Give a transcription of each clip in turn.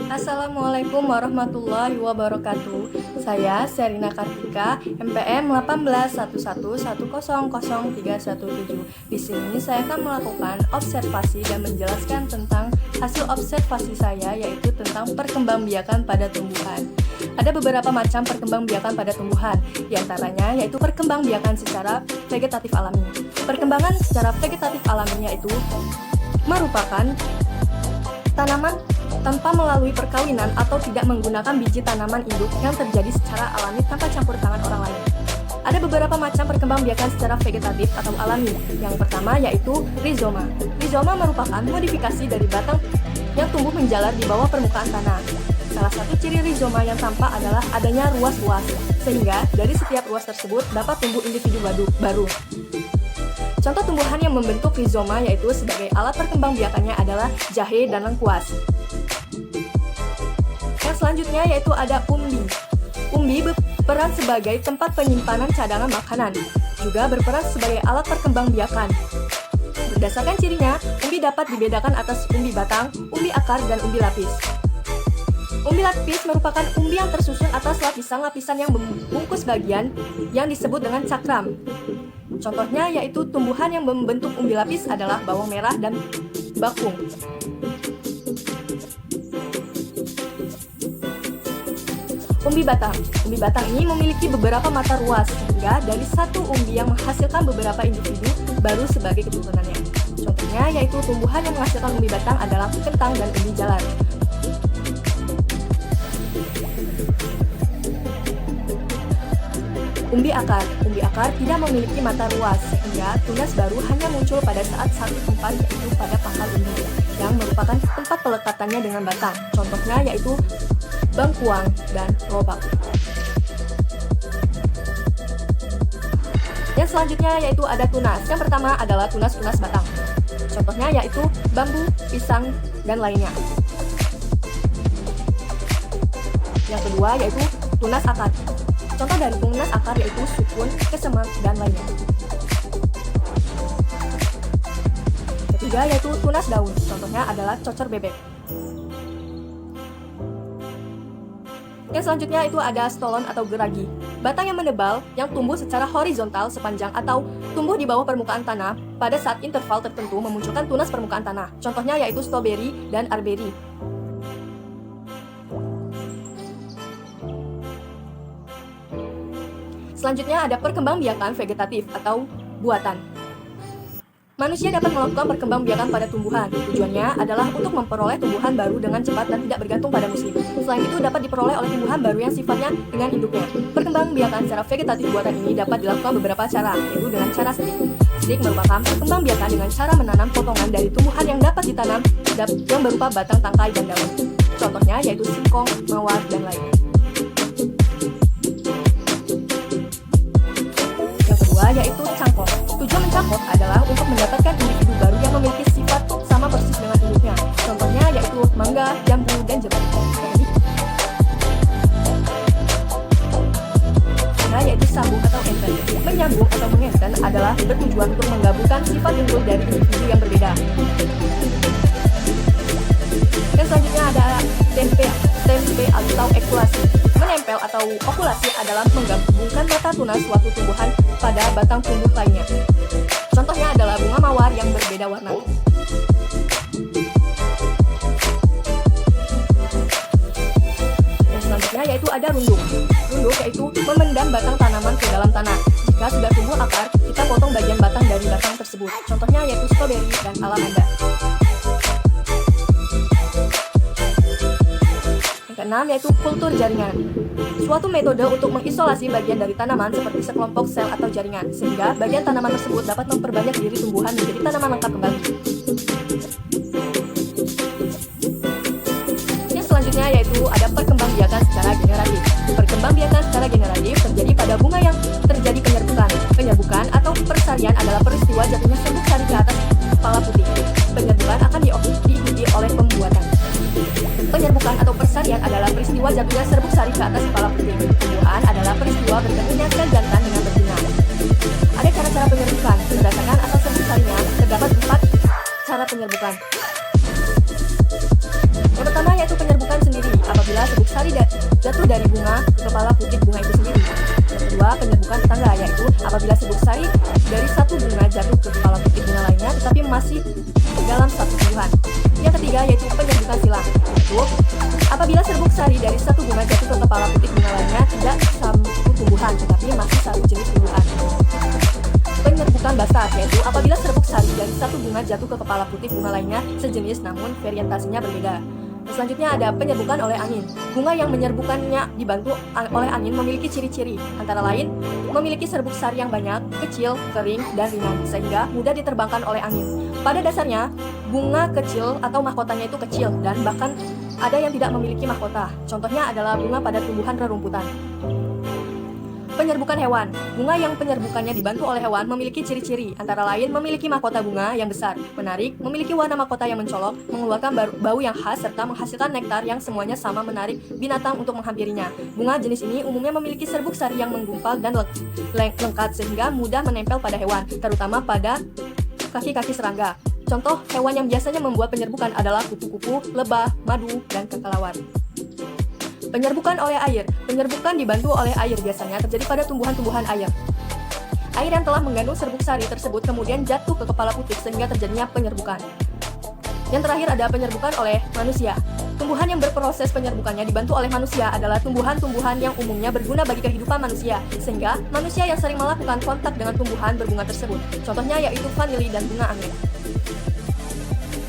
Assalamualaikum warahmatullahi wabarakatuh. Saya Serina Kartika, MPM 181111000317. Di sini saya akan melakukan observasi dan menjelaskan tentang hasil observasi saya, yaitu tentang perkembangbiakan pada tumbuhan. Ada beberapa macam perkembangbiakan pada tumbuhan, diantaranya yaitu perkembangbiakan secara vegetatif alami. Perkembangan secara vegetatif alami yaitu merupakan tanaman tanpa melalui perkawinan atau tidak menggunakan biji tanaman induk yang terjadi secara alami tanpa campur tangan orang lain. Ada beberapa macam perkembangbiakan secara vegetatif atau alami. Yang pertama yaitu rizoma. Rizoma merupakan modifikasi dari batang yang tumbuh menjalar di bawah permukaan tanah. Salah satu ciri rizoma yang tampak adalah adanya ruas-ruas, sehingga dari setiap ruas tersebut dapat tumbuh individu baru. Contoh tumbuhan yang membentuk rizoma yaitu sebagai alat perkembangbiakannya adalah jahe dan lengkuas. Yang selanjutnya yaitu ada umbi. Umbi berperan sebagai tempat penyimpanan cadangan makanan, juga berperan sebagai alat perkembangbiakan. Berdasarkan cirinya, umbi dapat dibedakan atas umbi batang, umbi akar, dan umbi lapis. Umbi lapis merupakan umbi yang tersusun atas lapisan-lapisan yang membungkus bagian yang disebut dengan cakram. Contohnya yaitu tumbuhan yang membentuk umbi lapis adalah bawang merah dan bakung. Umbi batang. Umbi batang ini memiliki beberapa mata ruas, sehingga dari satu umbi yang menghasilkan beberapa individu baru sebagai keturunannya. Contohnya yaitu tumbuhan yang menghasilkan umbi batang adalah kentang dan umbi jalar. Umbi akar. Umbi akar tidak memiliki mata ruas, sehingga tunas baru hanya muncul pada saat satu tempat, yaitu pada pangkal umbi, yang merupakan tempat pelekatannya dengan batang. Contohnya yaitu bangkuang dan lobak. Yang selanjutnya yaitu ada tunas. Yang pertama adalah tunas-tunas batang. Contohnya yaitu bambu, pisang, dan lainnya. Yang kedua yaitu tunas akar. Contoh dari tunas akar yaitu sukun, kesemak, dan lainnya. Ketiga yaitu tunas daun. Contohnya adalah cocor bebek. Yang selanjutnya itu ada stolon atau geragi. Batang yang menebal yang tumbuh secara horizontal sepanjang atau tumbuh di bawah permukaan tanah pada saat interval tertentu memunculkan tunas permukaan tanah. Contohnya yaitu stroberi dan arberi. Selanjutnya ada perkembangbiakan vegetatif atau buatan. Manusia dapat melakukan perkembangbiakan pada tumbuhan. Tujuannya adalah untuk memperoleh tumbuhan baru dengan cepat dan tidak bergantung pada musim. Selain itu dapat diperoleh oleh tumbuhan baru yang sifatnya dengan induknya. Perkembangbiakan secara vegetatif buatan ini dapat dilakukan beberapa cara, yaitu dengan cara stick. Stick merupakan perkembangbiakan dengan cara menanam potongan dari tumbuhan yang dapat ditanam yang berupa batang, tangkai, dan daun. Contohnya yaitu singkong, mawar, dan lainnya. Yang kedua yaitu cangkok. Tujuan mencangkok adalah untuk mendapatkan individu baru yang memiliki sifat sama persis dengan induknya. Contohnya yaitu mangga, jambu, dan jeruk. Nah, yaitu sambung atau enten. Menyambung atau mengenten adalah bertujuan untuk menggabungkan sifat unggul dari individu yang berbeda. Dan selanjutnya ada tempe atau okulasi. Menempel atau okulasi adalah menggabungkan mata tunas suatu tumbuhan pada batang tumbuh lainnya. Contohnya adalah bunga mawar yang berbeda warna. Yang selanjutnya yaitu ada runduk. Runduk yaitu memendam batang tanaman ke dalam tanah. Jika sudah tumbuh akar, kita potong bagian batang dari batang tersebut. Contohnya yaitu stroberi dan alamanda. Keenam yaitu kultur jaringan. Suatu metode untuk mengisolasi bagian dari tanaman seperti sekelompok sel atau jaringan, sehingga bagian tanaman tersebut dapat memperbanyak diri tumbuhan menjadi tanaman lengkap kembali. Yang selanjutnya yaitu ada perkembangbiakan secara generatif. Perkembangbiakan secara generatif terjadi pada bunga yang terjadi penyerbukan. Penyerbukan atau persarian adalah peristiwa jatuhnya serbuk sari ke atas kepala putih. Penyerbukan akan diikuti oleh pembuatan. Penyerbukan atau persarian adalah peristiwa jatuhnya serbuk sari ke atas kepala putih. Tumbuhan adalah peristiwa bertemunya sel jantan dengan betina. Ada cara-cara penyerbukan. Berdasarkan asal serbuk sarinya, terdapat 4 cara penyerbukan. Yang pertama yaitu penyerbukan sendiri, apabila serbuk sari jatuh dari bunga ke kepala putik bunga itu sendiri. Yang kedua, penyerbukan tetangga, yaitu apabila serbuk sari dari satu bunga jatuh ke kepala putik bunga lainnya tetapi masih dalam satu tumbuhan. Yang ketiga yaitu penyerbukan silang, yaitu apabila serbuk sari dari satu bunga jatuh ke kepala putik bunga lainnya tidak satu tumbuhan tetapi masih satu jenis tumbuhan. Penyerbukan basah, yaitu apabila serbuk sari dari satu bunga jatuh ke kepala putik bunga lainnya sejenis namun variantasinya berbeda. Selanjutnya ada penyerbukan oleh angin. Bunga yang menyerbukannya dibantu oleh angin memiliki ciri-ciri, antara lain memiliki serbuk sari yang banyak, kecil, kering, dan ringan, sehingga mudah diterbangkan oleh angin. Pada dasarnya, bunga kecil atau mahkotanya itu kecil, dan bahkan ada yang tidak memiliki mahkota. Contohnya adalah bunga pada tumbuhan rerumputan. Penyerbukan hewan. Bunga yang penyerbukannya dibantu oleh hewan memiliki ciri-ciri, antara lain memiliki mahkota bunga yang besar, menarik, memiliki warna mahkota yang mencolok, mengeluarkan bau yang khas, serta menghasilkan nektar yang semuanya sama menarik binatang untuk menghampirinya. Bunga jenis ini umumnya memiliki serbuk sari yang menggumpal dan lengket sehingga mudah menempel pada hewan, terutama pada kaki-kaki serangga. Contoh hewan yang biasanya membuat penyerbukan adalah kupu-kupu, lebah, madu, dan kelelawar. Penyerbukan oleh air. Penyerbukan dibantu oleh air biasanya terjadi pada tumbuhan-tumbuhan air. Air yang telah mengandung serbuk sari tersebut kemudian jatuh ke kepala putik sehingga terjadinya penyerbukan. Yang terakhir ada penyerbukan oleh manusia. Tumbuhan yang berproses penyerbukannya dibantu oleh manusia adalah tumbuhan-tumbuhan yang umumnya berguna bagi kehidupan manusia, sehingga manusia yang sering melakukan kontak dengan tumbuhan berbunga tersebut. Contohnya yaitu vanili dan bunga anggrek.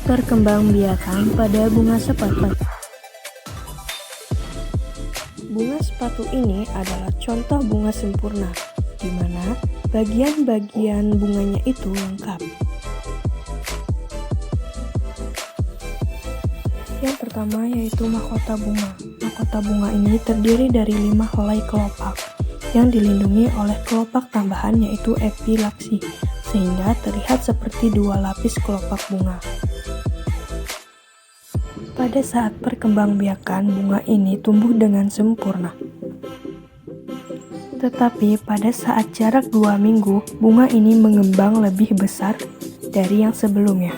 Perkembangbiakan pada bunga sepatu. Bunga sepatu ini adalah contoh bunga sempurna, di mana bagian-bagian bunganya itu lengkap. Yang pertama yaitu mahkota bunga. Mahkota bunga ini terdiri dari 5 helai kelopak yang dilindungi oleh kelopak tambahan yaitu epilaksi, sehingga terlihat seperti 2 lapis kelopak bunga. Pada saat perkembangbiakan, bunga ini tumbuh dengan sempurna. Tetapi pada saat jarak 2 minggu, bunga ini mengembang lebih besar dari yang sebelumnya.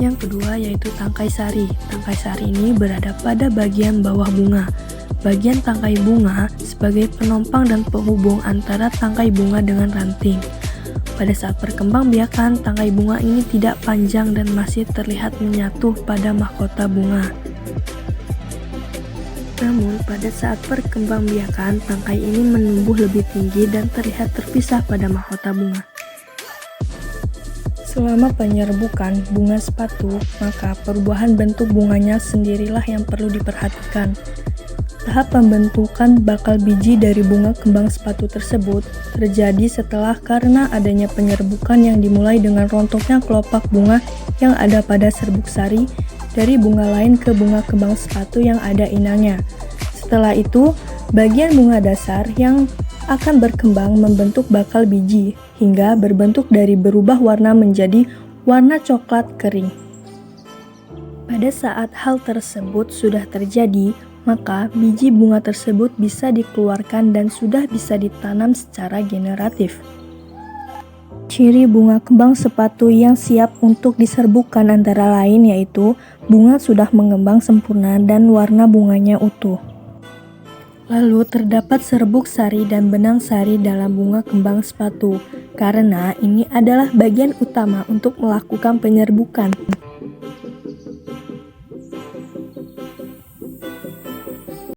Yang kedua yaitu tangkai sari. Tangkai sari ini berada pada bagian bawah bunga. Bagian tangkai bunga sebagai penompang dan penghubung antara tangkai bunga dengan ranting. Pada saat perkembangbiakan, tangkai bunga ini tidak panjang dan masih terlihat menyatu pada mahkota bunga. Namun, pada saat perkembangbiakan, tangkai ini menumbuh lebih tinggi dan terlihat terpisah pada mahkota bunga. Selama penyerbukan bunga sepatu, maka perubahan bentuk bunganya sendirilah yang perlu diperhatikan. Tahap pembentukan bakal biji dari bunga kembang sepatu tersebut terjadi setelah karena adanya penyerbukan yang dimulai dengan rontoknya kelopak bunga yang ada pada serbuk sari dari bunga lain ke bunga kembang sepatu yang ada inangnya. Setelah itu, bagian bunga dasar yang akan berkembang membentuk bakal biji hingga berbentuk dari berubah warna menjadi warna coklat kering. Pada saat hal tersebut sudah terjadi, maka biji bunga tersebut bisa dikeluarkan dan sudah bisa ditanam secara generatif. Ciri bunga kembang sepatu yang siap untuk diserbukan antara lain yaitu bunga sudah mengembang sempurna dan warna bunganya utuh. Lalu terdapat serbuk sari dan benang sari dalam bunga kembang sepatu, karena ini adalah bagian utama untuk melakukan penyerbukan.